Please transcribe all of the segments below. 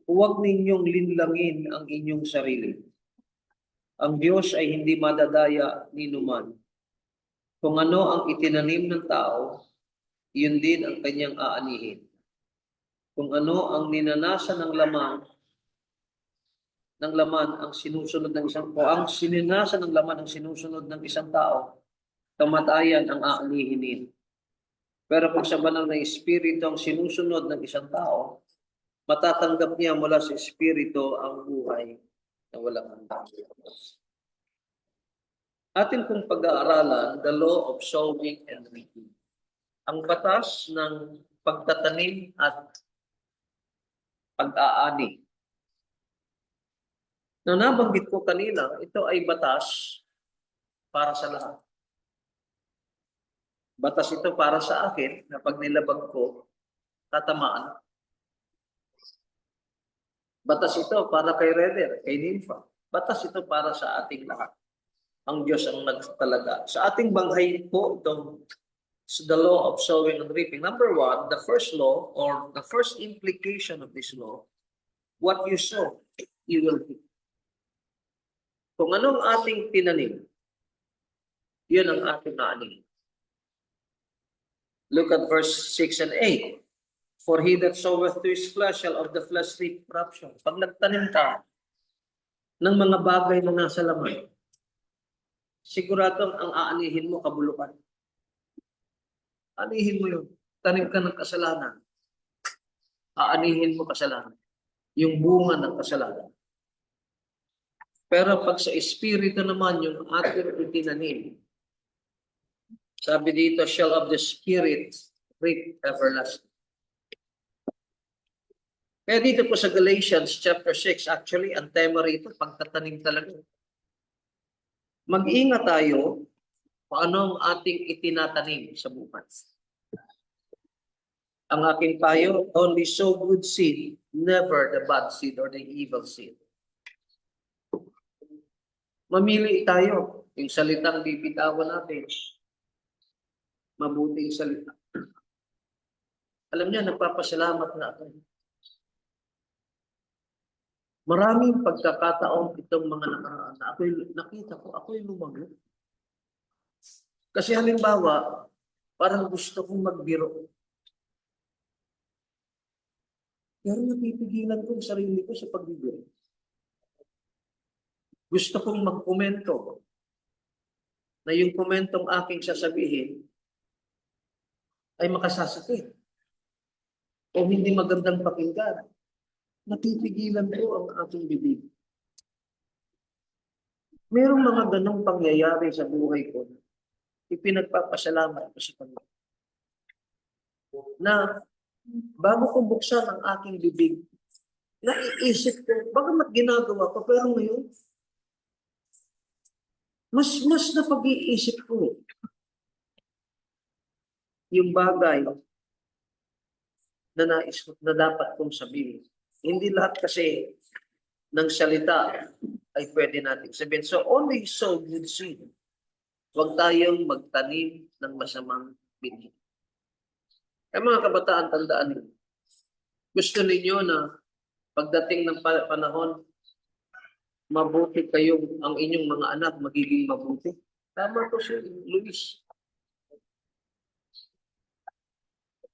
huwag ninyong linlangin ang inyong sarili. Ang Diyos ay hindi madadaya ni numan. Kung ano ang itinanim ng tao, yun din ang kanyang aanihin. Kung ano ang ninanasan ng laman ang sinusunod ng isang o ang sininasan ng laman ang sinusunod ng isang tao, kamatayan ang aanihin. Pero kung sa banal na espiritu ang sinusunod ng isang tao, matatanggap niya mula sa espiritu ang buhay na walang hanggan. Atin kong pag-aaralan, the law of sowing and reaping. Ang batas ng pagtatanim at pag-aani. Na nabanggit ko kanina, ito ay batas para sa lahat. Batas ito para sa akin na pag nilabag ko, tatamaan. Batas ito para kay Reder, kay Nympha. Batas ito para sa ating lahat. Ang Diyos ang nagtalaga. Sa ating banghay po, the law of sowing and reaping. Number one, the first law or the first implication of this law, what you sow, you will reap. Kung anong ating tinanim, yun ang ating naanin. Look at verse 6 and 8. For he that soweth to his flesh shall of the flesh reap corruption. Pag nagtanim ka ng mga bagay na nasa laman, siguradong ang aanihin mo kabulukan. Aanihin mo yun. Tanim ka ng kasalanan. Aanihin mo kasalanan. Yung bunga ng kasalanan. Pero pag sa espiritu naman yung ating itinanim, sabi dito, shall of the spirit reap everlasting. Kaya dito po sa Galatians chapter 6, actually, ang tema rito, pagtatanim talaga. Mag-ingat tayo paano ang ating itinatanim sa bukas. Ang aking payo, only sow good seed, never the bad seed or the evil seed. Mamili tayo. Yung salitang bibitawan natin, mabuting salita. Alam niyo, nagpapasalamat na ako. Maraming pagkakataon itong mga nakaraan na nakita ko, ako'y lumago. Kasi halimbawa, parang gusto kong magbiro. Pero napipigilan ko ang sarili ko sa pagbibiro. Gusto kong magkomento na yung komentong aking sasabihin ay makasasakit o hindi magandang pakinggan. Napipigilan ko ang aking bibig. Merong mga ganong pangyayari sa buhay ko. Ipinagpapasalamat ko sa Kanya. Na bago ko buksan ang aking bibig, naiisip ko, bagamat ginagawa ko, pero ngayon, mas na pag-iisip ko yung bagay na nais ko, na dapat kong sabihin. Hindi lahat kasi ng salita ay pwede natin sabihin. So only sow good seed. Huwag tayong magtanim ng masamang binhi. Kaya mga kabataan, tandaan niyo. Gusto ninyo na pagdating ng panahon, mabuti kayong, ang inyong mga anak magiging mabuti. Tama to si Luis.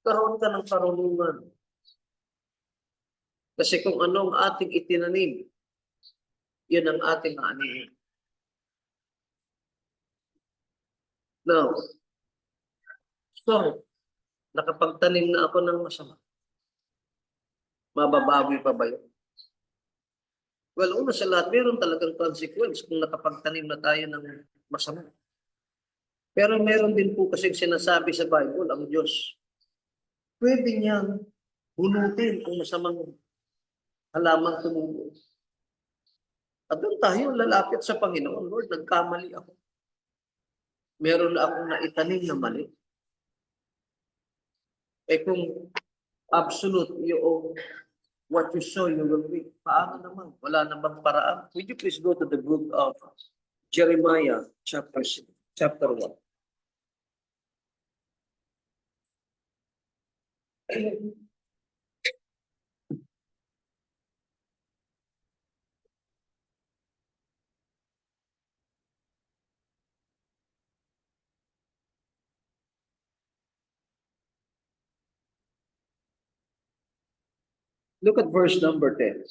Karoon ka ng karunungan. Kasi kung anong ating itinanim, yun ang ating aanihin. Now, so, nakapagtanim na ako ng masama. Mababawi pa ba yun? Well, una sa lahat, meron talagang consequence kung nakapagtanim na tayo ng masama. Pero meron din po kasing sinasabi sa Bible, ang Diyos, pwede niyang bunutin kung masamang halamang tumubo. At doon tayo lalapit sa Panginoon, Lord, nagkamali ako. Meron na akong naitanim na mali. Eh kung absolute yung what you sow, you will reap. Paano naman? Wala namang paraan. Would you please go to the book of Jeremiah, chapter 1. Look at verse number 10.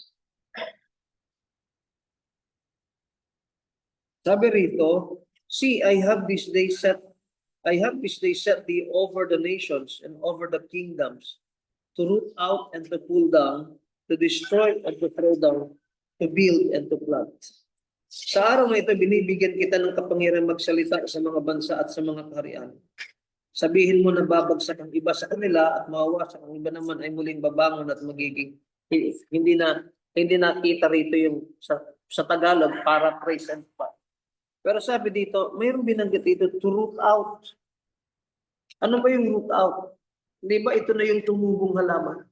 Sabi rito, see, I have this day set thee over the nations and over the kingdoms, to root out and to pull down, to destroy and to throw down, to build and to plant. Sa araw na ito, binibigyan kita ng kapangyarihan magsalita sa mga bansa at sa mga kaharian. Sabihin mo na babagsak ang iba sa kanila at mawawasak ang iba naman ay muling babangon at magiging hindi nakita rito yung sa Tagalog para praise and part. Pero sabi dito, mayroong binanggit dito to root out. Ano ba yung root out? Hindi ba ito na yung tumubong halaman?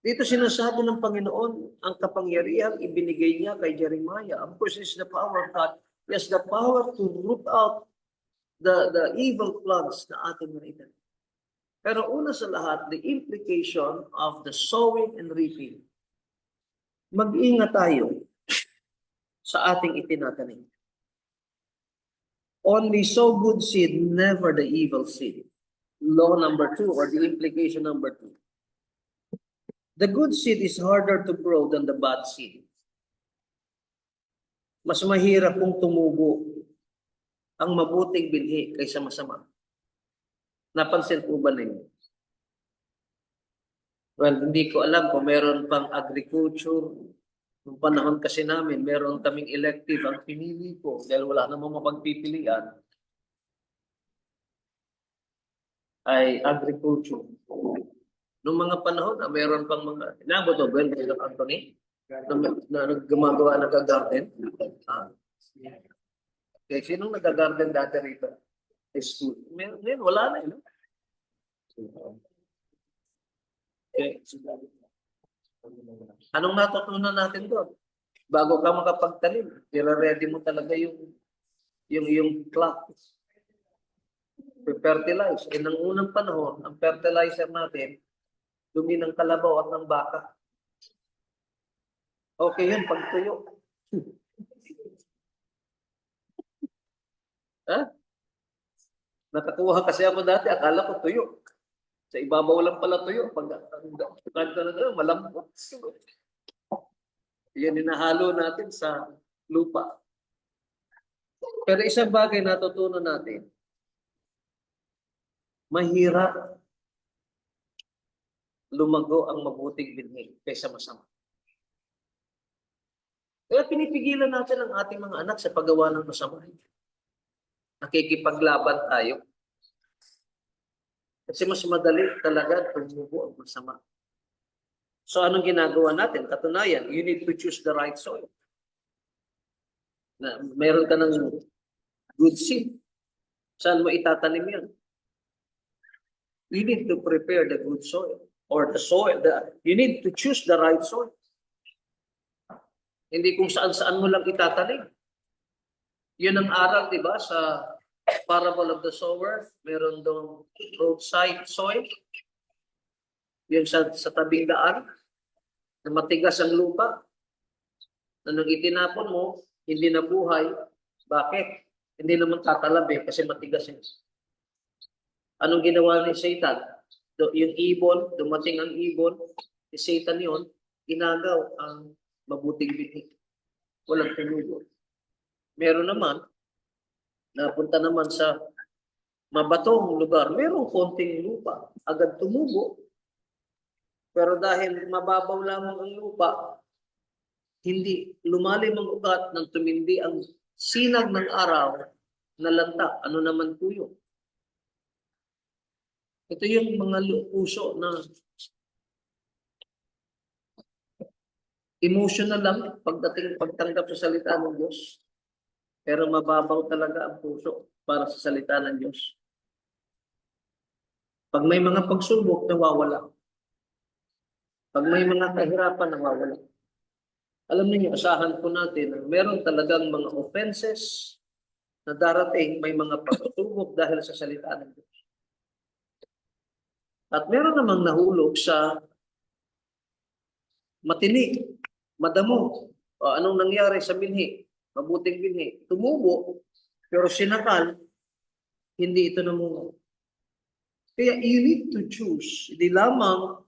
Dito sinasabi ng Panginoon, ang kapangyarihan ibinigay niya kay Jeremiah. Of course, it's the power of God. He has the power to root out the evil plugs na ating nakita. Pero una sa lahat, the implication of the sowing and reaping. Mag-ingat tayo sa ating itinatanim. Only sow good seed, never the evil seed. Law number 2, or the implication number 2. The good seed is harder to grow than the bad seed. Mas mahirap kung tumubo ang mabuting binhi kaysa masama. Napansin po ba ninyo? Well, hindi ko alam kung meron pang agriculture. Noong panahon kasi namin, meron kaming elective. Ang pinili ko, dahil wala namang mapagpipilian, ay agriculture. Noong mga panahon, meron pang mga, inabot o ba yun, Anthony? Na gumagawa nag-garden? Okay, sinong nag-garden dati rito? School. Ngayon, wala na yun. Okay. Anong natutunan natin doon? Bago ka makapagtanim, i-ready mo talaga yung clock. Fertilize. Ng unang panahon, ang fertilizer natin, dumi ng kalabaw at ng baka. Okay yun, pagtuyo. Ha? Nakakuha kasi ako dati, akala ko tuyo. Sa ibabaw lang pala tuyo. Pag malambot. Yan hinahalo natin sa lupa. Pero isang bagay natutunan natin, mahirap lumago ang mabuting binhi kaysa masama. Kaya pinipigilan natin ang ating mga anak sa paggawa ng masama. Nakikipaglaban tayo. Kasi mas madali talaga tumubo ang masama. So anong ginagawa natin? Katunayan, you need to choose the right soil. Na meron ka ng good seed. Saan mo itatanim yan? You need to prepare the good soil. Or the soil. You need to choose the right soil. Hindi kung saan-saan mo lang itatanim. Yun ang aral, di ba, sa parable of the sower. Meron dong roadside soil. Yun sa tabing daan. Na matigas ang lupa. Na nang itinapon mo, hindi nabuhay. Bakit? Hindi naman tatalabi kasi matigas yun. Anong ginawa ni Satan? Yung ibon, dumating ang ibon, si Satan yun, inagaw ang mabuting binhi. Walang tumubo. Meron naman, napunta naman sa mabatong lugar, merong konting lupa, agad tumubo. Pero dahil mababaw lamang ang lupa, hindi lumalim ang ugat nang tumindi ang sinag ng araw na lantak. Ano naman po yun? Ito yung mga puso na emotional lang pagtanggap sa salita ng Diyos. Pero mababaw talaga ang puso para sa salita ng Diyos. Pag may mga pagsubok, nawawala. Pag may mga kahirapan, nawawala. Alam niyo, asahan po natin na meron talagang mga offenses na darating, may mga pagsubok dahil sa salita ng Diyos. At meron namang nahulog sa matinik, madamo. O anong nangyari sa binhi? Mabuting binhi. Tumubo, pero sinakal, hindi ito namunga. Kaya you need to choose. Hindi lamang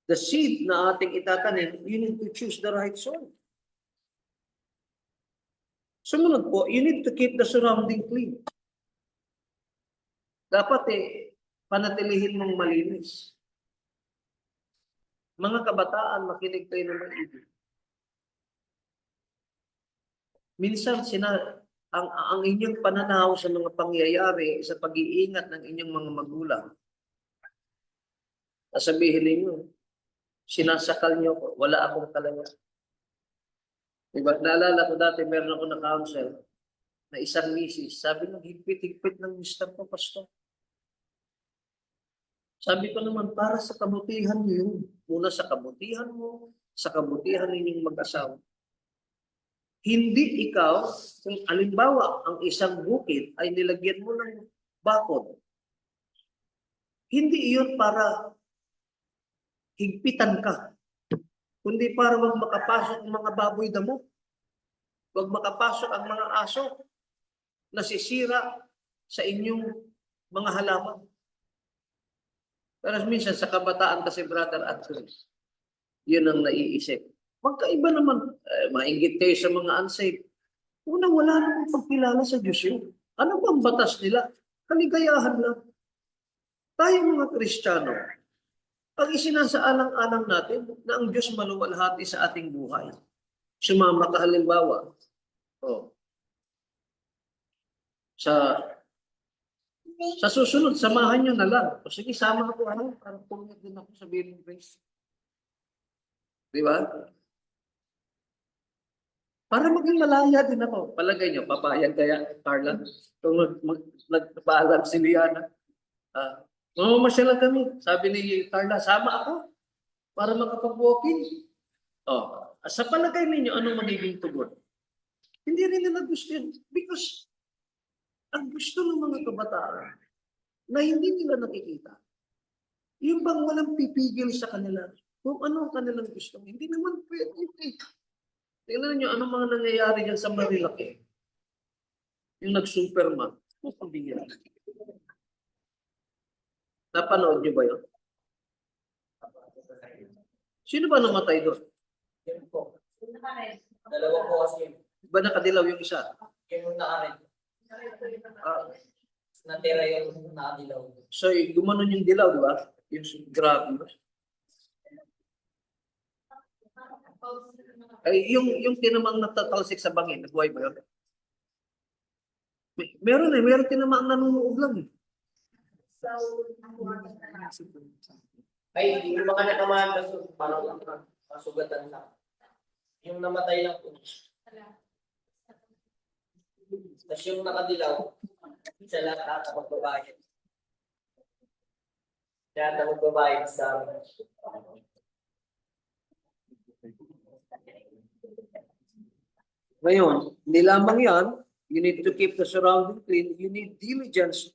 the seed na ating itatanim, you need to choose the right soil. Sumunod po, you need to keep the surrounding clean. Dapat panatilihin mong malinis. Mga kabataan, makinig kayo ng maigi. Minsan, ang inyong pananaw sa mga pangyayari sa pag-iingat ng inyong mga magulang, sabihin ninyo, sinasakal niyo ako, wala akong kalaya. Diba? Naalala ko dati, meron ako na counsel na isang misis. Sabi nung higpit-higpit ng mister ko, pastor. Sabi ko naman, para sa kabutihan niyo yun. Muna sa kabutihan mo, sa kabutihan ninyong mag-asawa. Hindi ikaw, kung alimbawa, ang isang bukid ay nilagyan mo ng bakod. Hindi iyon para higpitan ka. Kundi para wag makapasok ang mga baboy damo. Wag makapasok ang mga aso na sisira sa inyong mga halaman. Pero minsan sa kabataan kasi, brother at sis, yun ang naiisip. Magkaiba naman, mainggit kayo sa mga unsafe. Una, wala namang pagkilala sa Diyos yun. Ano bang batas nila? Kaligayahan lang. Tayo mga Kristiyano, pag isinasaalang-alang natin na ang Diyos maluwalhati sa ating buhay. Sumama ka halimbawa. Sa susunod, samahan nyo na lang. O sige, sama ako. Parang pumunod din ako sa Bill Grace. Di ba? Para maging malaya din ako. Palagay nyo, papayag kaya, Carla? Kung nagpaalam si Liana. Mamamasya lang kami. Sabi ni Carla, sama ako para makapag-walking. Sa palagay ninyo, anong magiging tugon? Hindi rin nila gusto yun. Because ang gusto ng mga kabataan na hindi nila nakikita, yung bang walang pipigil sa kanila kung ano ang kanilang gusto. Hindi naman pwede. Tingnan nyo, anong mga nangyayari dyan sa Marilaki? Yung nag-superman. Napanood nyo ba yun? Sino ba namatay doon? Dalawa po kasi. Ba nakadilaw yung isa? Yung nakarin. Natira yung nakadilaw. So, gumanon yung dilaw, di ba? Yung grabe. Ay, yung tinamang natatalsik sa bangin, nagbuhay ba yun? Meron tinamang nanunuog lang. Ay, yung mga nakamaan kasi parang masugatan lang. Yung namatay lang po. Tapos yung nakadilaw, siya lang magbabayad. Siya magbabayad sa Ngayon, hindi lamang yan, you need to keep the surrounding clean, you need diligence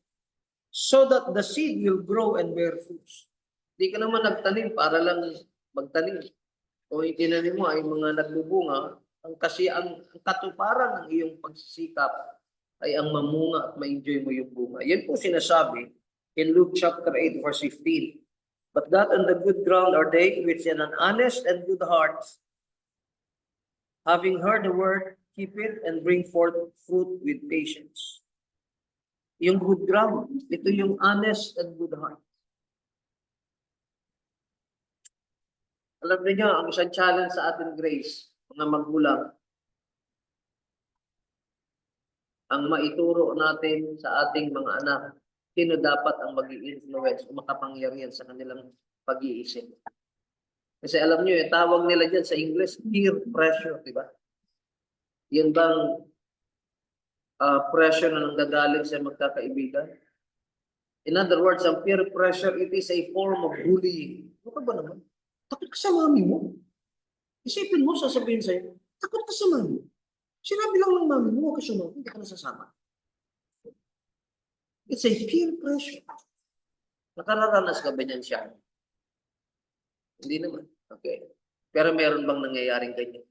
so that the seed will grow and bear fruits. Hindi ka naman nagtanim para lang magtanim. O itinanim mo ay mga nagbubunga, ang katuparan ng iyong pagsisikap ay ang mamunga at ma-enjoy mo yung bunga. Yan po sinasabi in Luke chapter 8 verse 15. But that on the good ground are they which in an honest and good heart, having heard the word, keep it and bring forth fruit with patience. Yung good ground, ito yung honest and good heart. Alam niyo, ang isang challenge sa ating grace, mga magulang, ang maituro natin sa ating mga anak, sino dapat ang mag-i-influence o makapangyarihan sa kanilang pag-iisip. Kasi alam niyo, tawag nila dyan sa English, peer pressure, di ba? Yan bang pressure na nanggagaling sa magkakaibigan? In other words, ang peer pressure, it is a form of bullying. Ano ka ba naman? Takot ka sa mami mo. Isipin mo, sasabihin sa'yo, takot ka sa mami. Sinabi lang ng mami mo, huwag ka sumama, hindi ka nasasama. It's a peer pressure. Nakararanas ka ba niyan siya? Hindi naman. Okay. Pero meron bang nangyayaring ganyan?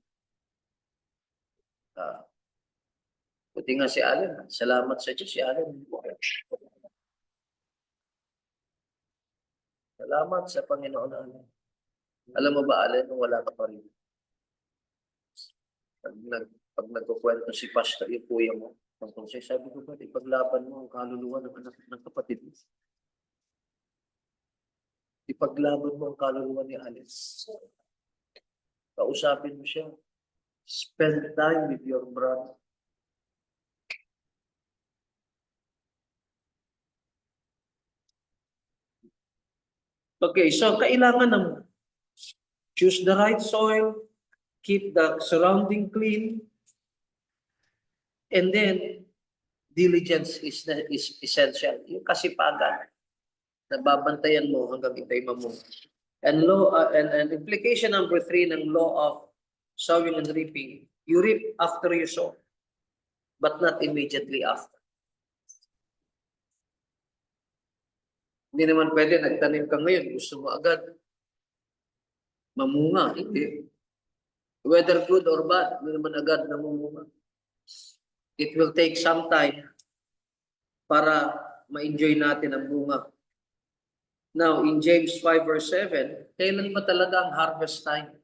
Buti nga si Allen. Salamat sa Diyos si Allen. Salamat sa Panginoon Allen. Alam mo ba, Allen, nung wala ka pa rin, pag nagkukwento si Pastor, yung kuya mo, tungkol sa'yo, sabi ko ba, ipaglaban mo ang kaluluwa ng anak ng kapatid mo. Ipaglaban mo ang kaluluwa ni Allen. Kausapin mo siya. Spend time with your brother. Okay, so kailangan ng choose the right soil, keep the surrounding clean, and then diligence is essential. Yung kasipagan na babantayan mo hanggang itay mo. And implication number 3 ng law of sowing and reaping, you reap after you sow, but not immediately after. Hindi naman pwede, nagtanim ka ngayon, gusto mo agad mamunga. Hindi. Whether good or bad, hindi naman agad namumunga. It will take some time para ma-enjoy natin ang bunga. Now, in James 5 verse 7, kailan ba talaga ang harvest time?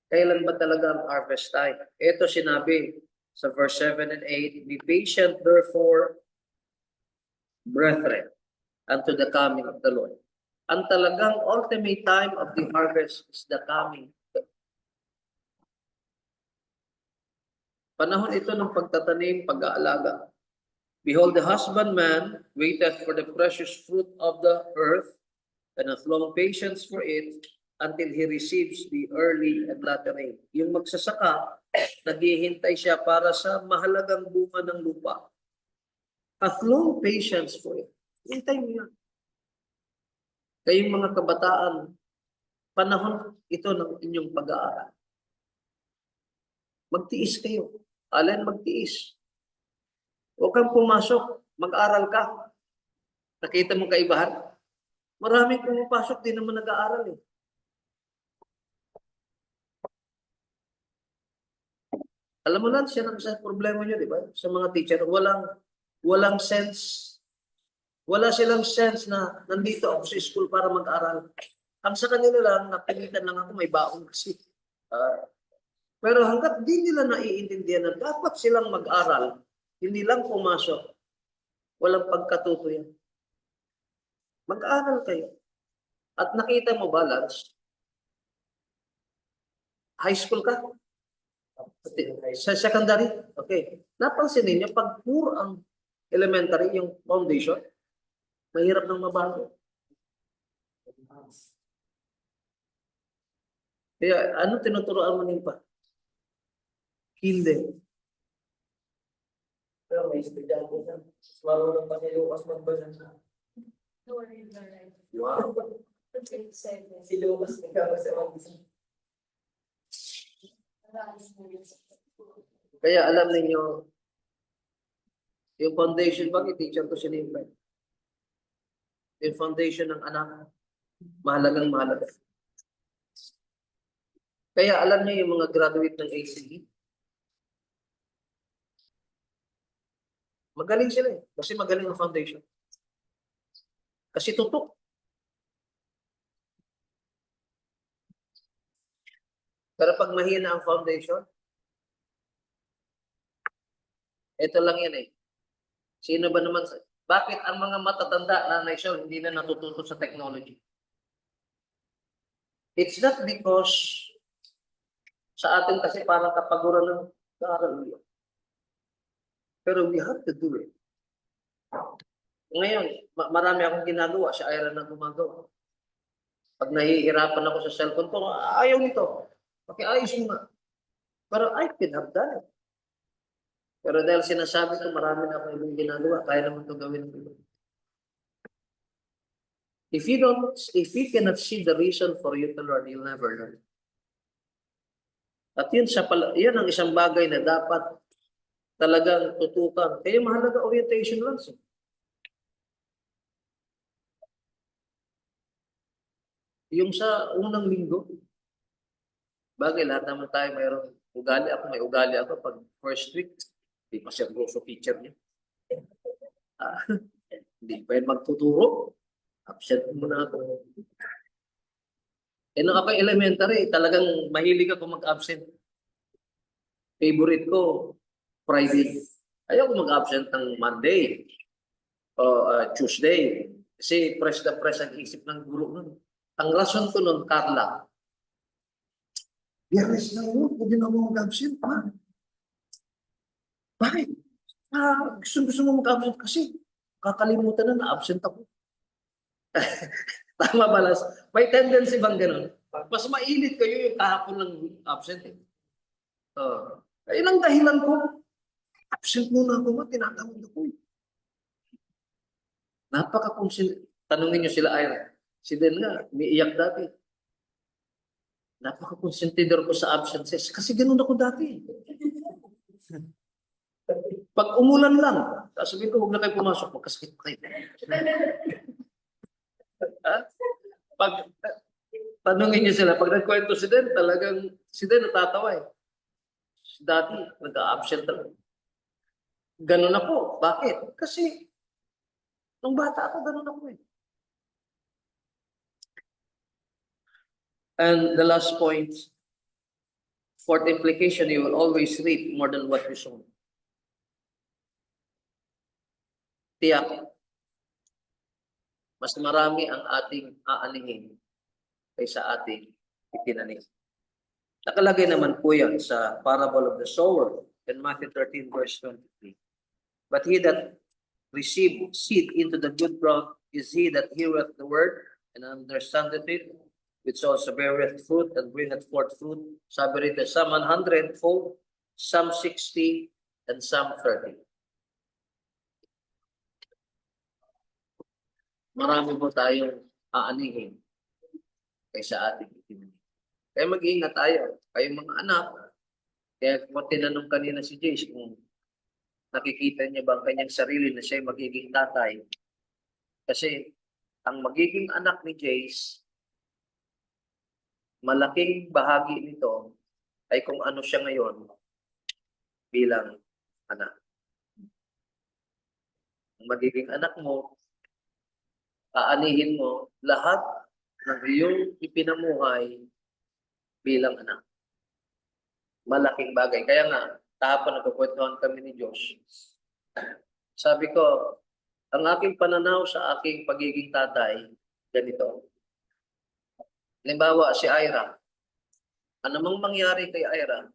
Kailan ba talaga ang harvest time? Ito sinabi sa verse 7 and 8, be patient therefore, brethren, unto the coming of the Lord. Ang talagang ultimate time of the harvest is the coming. Panahon ito ng pagtatanim, pag-aalaga. Behold, the husbandman waiteth for the precious fruit of the earth, and hath long patience for it, until he receives the early and latter rain. Yung magsasaka, naghihintay siya para sa mahalagang bunga ng lupa. Hath long patience for it. Hintay mo yan. Kayong mga kabataan, panahon ito ng inyong pag-aaral. Magtiis kayo. Alin magtiis. Huwag kang pumasok. Mag-aral ka. Nakita mo kaibahan? Maraming pumapasok, di naman nag-aaral eh. Alam mo na, siya sa problema nyo, di ba? Sa mga teacher, walang sense. Wala silang sense na nandito ako sa school para mag-aral. Ang sa kanila lang, napilitan lang ako, may baon kasi. Pero hanggat di nila naiintindihan na dapat silang mag-aral, hindi lang pumasok, walang pagkatuto yan. Mag-aral kayo. At nakita mo ba, Lance? High school ka? Sa secondary? Okay. Napansin ninyo, pag puro ang elementary, yung foundation, mahirap nang mabago. Kaya ano tinuturoan mo nila? Hindi. Pero may estudyante siya. Marunong pa si Lucas magbasa. Wow. Si Lucas nagkabasa magbasa. Kaya alam ninyo, yung foundation, bakit teacher ko sinimpan? Yung foundation ng anak, mahalagang mahalaga. Kaya alam niyo yung mga graduate ng ACE, magaling sila eh, kasi magaling ang foundation. Kasi tutok. Pero pag mahina ang foundation, ito lang yan eh. Sino ba naman, bakit ang mga matatanda na nation hindi na natututo sa technology? It's not because sa atin kasi parang kapaguran ng karal yun. Pero we have to do it. Ngayon, marami akong ginagawa, si Ira na gumagawa. Pag nahihirapan ako sa cellphone ko, ayaw nito. Pakiayos mo nga. Pero I could have done it. Pero dahil sinasabi ko, marami na akong ibang ginagawa, kaya naman ito gawin ng iba. If you cannot see the reason for you to learn, you'll never learn. At yun ang isang bagay na dapat talagang tutukan. Kaya mahalaga orientation lang siya. Yung sa unang linggo, bagay lahat naman tayo mayroon ugali ako, may ugali ako pag first week, hindi pa siya grosso teacher niya. Hindi pa yan magtuturo. Absent muna ako. Nung ako elementary, talagang mahilig ako mag-absent. Favorite ko, Friday. Ayoko mag-absent ng Monday o Tuesday. Kasi fresh na fresh ang isip ng guro nun. Ang rason ko nun, Carla, Biyernes na yun, pwede na ako mag-absent, ha? Bakit? Gusto mo mag-absent kasi kakalimutan na absent ako. Tama ba, Las? May tendency bang ganun? Mas mainit kayo yung kahapon ng absent eh. Ayun ang dahilan ko. Absent muna ako, tinatawag ako. Tanungin niyo sila, Ira. Si Den nga, umiiyak dati. Napaka-consentidor ko sa absences. Kasi ganun ako dati. Pag umulan lang, sasabihin ko, huwag na kayo pumasok, magkasakit pa kayo. Ha? Pag tanungin niyo sila, pag nagkwento si Den, talagang si Den natatawa eh. Dati, nag-absent talaga. Ganun ako. Bakit? Kasi, nung bata ako, ganun ako eh. And the last point, fourth implication, you will always reap more than what you sow. Tiyak, mas marami ang ating aanihin kaysa ating itinanim. Nakalagay naman po yan sa parable of the sower in Matthew 13 verse 23. But he that received seed into the good ground is he that heareth the word and understandeth it, which also beareth fruit and bringeth forth fruit. Sabi rito, some 100-fold, some 60, and some 30. Marami po tayong aanihin kaysa ating itinanim. Kaya mag-iingat tayo. Kayong mga anak, kaya kung tinanong kanina si Jace kung nakikita niya ba ang kanyang sarili na siya magiging tatay. Kasi ang magiging anak ni Jace, malaking bahagi nito ay kung ano siya ngayon bilang anak. Ang magiging anak mo, aanihin mo lahat ng iyong ipinamuhay bilang anak. Malaking bagay. Kaya nga, tapon nagkukwentuhan kami ni Josh. Sabi ko, ang aking pananaw sa aking pagiging tatay, ganito. Halimbawa, si Ira. Anumang mangyari kay Ira,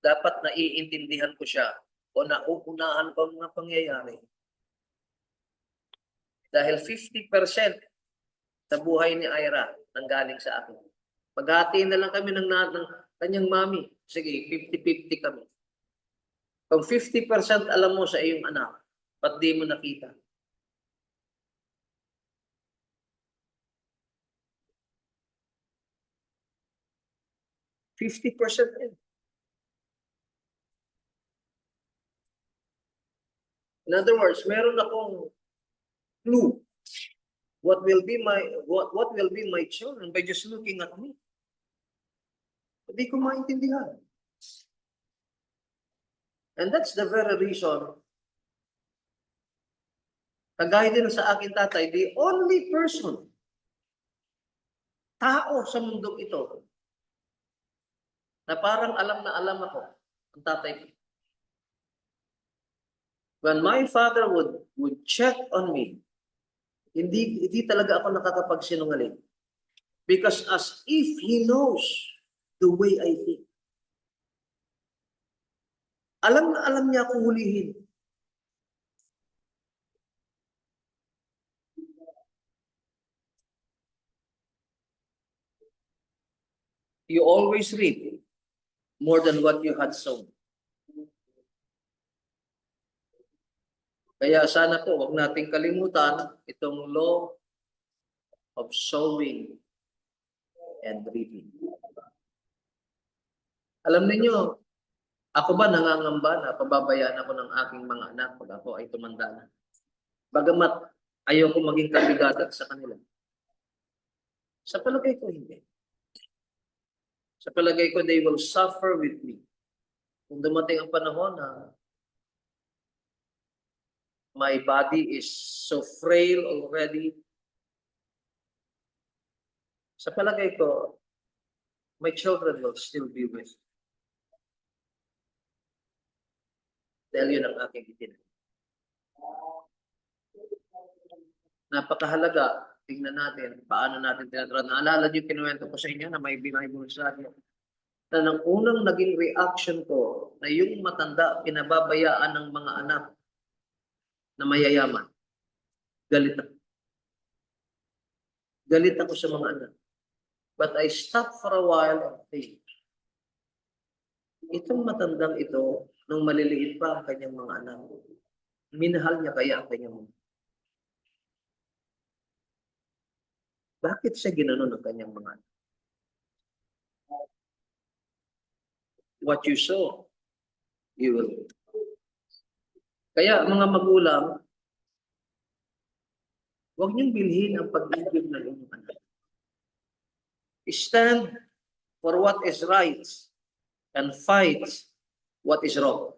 dapat naiintindihan ko siya o nauunahan ko ang mga pangyayari. Dahil 50% sa buhay ni Ira nanggaling sa akin. Maghati na lang kami ng kanyang mami. Sige, 50-50 kami. Kung 50% alam mo sa iyong anak, ba't di mo nakita? %50 din. In other words, meron akong clue what will be my children by just looking at me. Hindi ko maintindihan. And that's the very reason, kagaya din sa akin tatay, the only person, tao sa mundong ito, na parang alam na alam ako, ang tatay ko. When my father would check on me, hindi talaga ako nakakapagsinungaling. Because as if he knows the way I think. Alam na alam niya akong hulihin. You always reap more than what you had sown. Kaya sana po, wag nating kalimutan itong law of sowing and reaping. Alam niyo, ako ba nangangamba na pababayaan ako ng aking mga anak pag ako ay tumanda na? Bagamat ayoko maging kabigatan sa kanila. Sa palagay ko, hindi. Sa palagay ko, they will suffer with me. Kung dumating ang panahon na my body is so frail already Sa palagay ko, my children will still be with me. Dahil yun ang aking itinag. Napakahalaga, tingnan natin paano natin tinatawag. Naalala niyo, kinuwento ko sa inyo na may Bible study. Na nang unang naging reaction ko na yung matanda pinababayaan ng mga anak na mayayaman. Galit ako. Galit ako sa mga anak. But I stopped for a while and think, itong matandang ito, nung maliliit pa ang kanyang mga anak, minahal niya kaya ang kanyang mga. Bakit siya ginanon ng kanyang mga anak? What you sow, you will reap. Kaya mga magulang, huwag niyong bilhin ang pag-ibig ng inyong anak. Stand for what is right and fight what is wrong.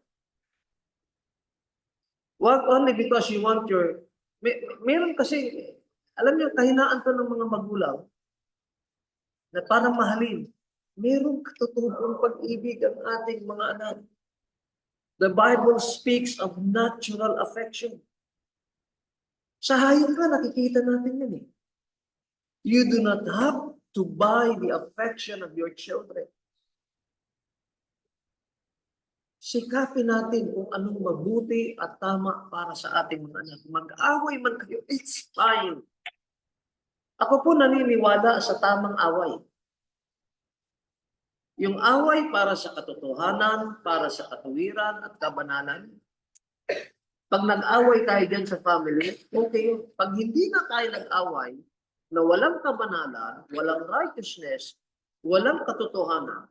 What only because you want your... Meron kasi, alam niyo, kahinaan to ng mga magulang na parang mahalin. Merong katotoong pag-ibig ang ating mga anak. The Bible speaks of natural affection. Sa hayop nga, nakikita natin yan eh. You do not have to buy the affection of your children. Sikapin natin kung anong mabuti at tama para sa ating mga anak. Mag-away man kayo, it's fine. Ako po naniniwala sa tamang away. Yung away para sa katotohanan, para sa katuwiran at kabanalan. Pag nag-away tayo dyan sa family, okay yun. Pag hindi na tayo nag-away, na walang kabanalan, walang righteousness, walang katotohanan,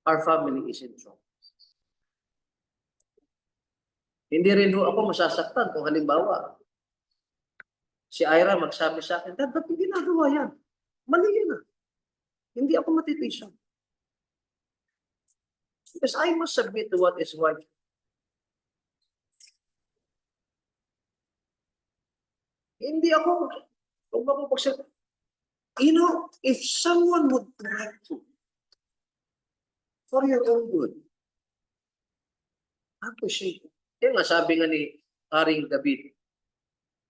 our family is in trouble. Hindi rin ho ako masasaktan kung halimbawa, si Ira magsabi sa akin, Dad, ba't hindi ginagawa yan? Mali yan ah. Hindi ako matitisyon. Because I must submit to what is right. Hindi ako, kung ako pagsabi, you know, if someone would correct you for your own good, appreciate it. Kaya nga sabi nga ni Haring David,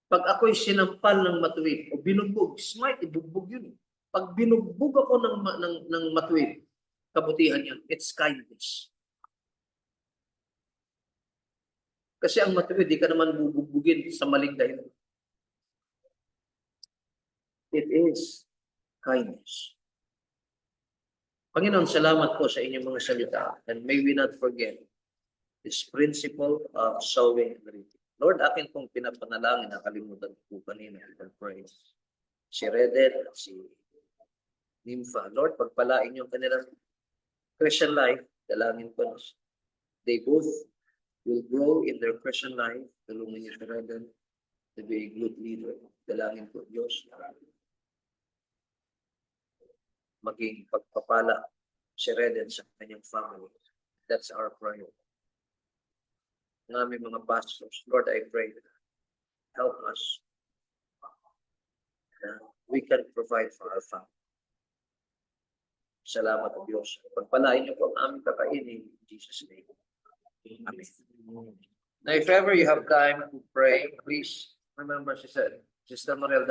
pag ako'y sinampal ng matuwid o binugbog, smite, ibugbog yun. Pag binugbog ako ng matuwid, kabutihan yan, it's kindness. Kasi ang matuwid, di ka naman bubugbugin sa maling dahilan. It is kindness. Panginoon, salamat po sa inyong mga salita, and may we not forget this principle of sowing and reaping. Lord, akin pong pinapanalangin, nakalimutan ko kanina, and praise. Si Reden at si Nympha. Lord, pagpalain yung kanilang Christian life, dalangin ko na they both will grow in their Christian life. Tulungan niyo si Reden to be a good leader. Dalangin ko, Diyos, maging pagpapala si Reden sa kanyang family. That's our prayer. Ng aming mga pastors, Lord, I pray, help us. We can provide for our family. Salamat o Diyos. Pagpalain niyo po ang aming kakainin in Jesus' name. Amen. Now, if ever you have time to pray, please remember, she said, Sister Morel,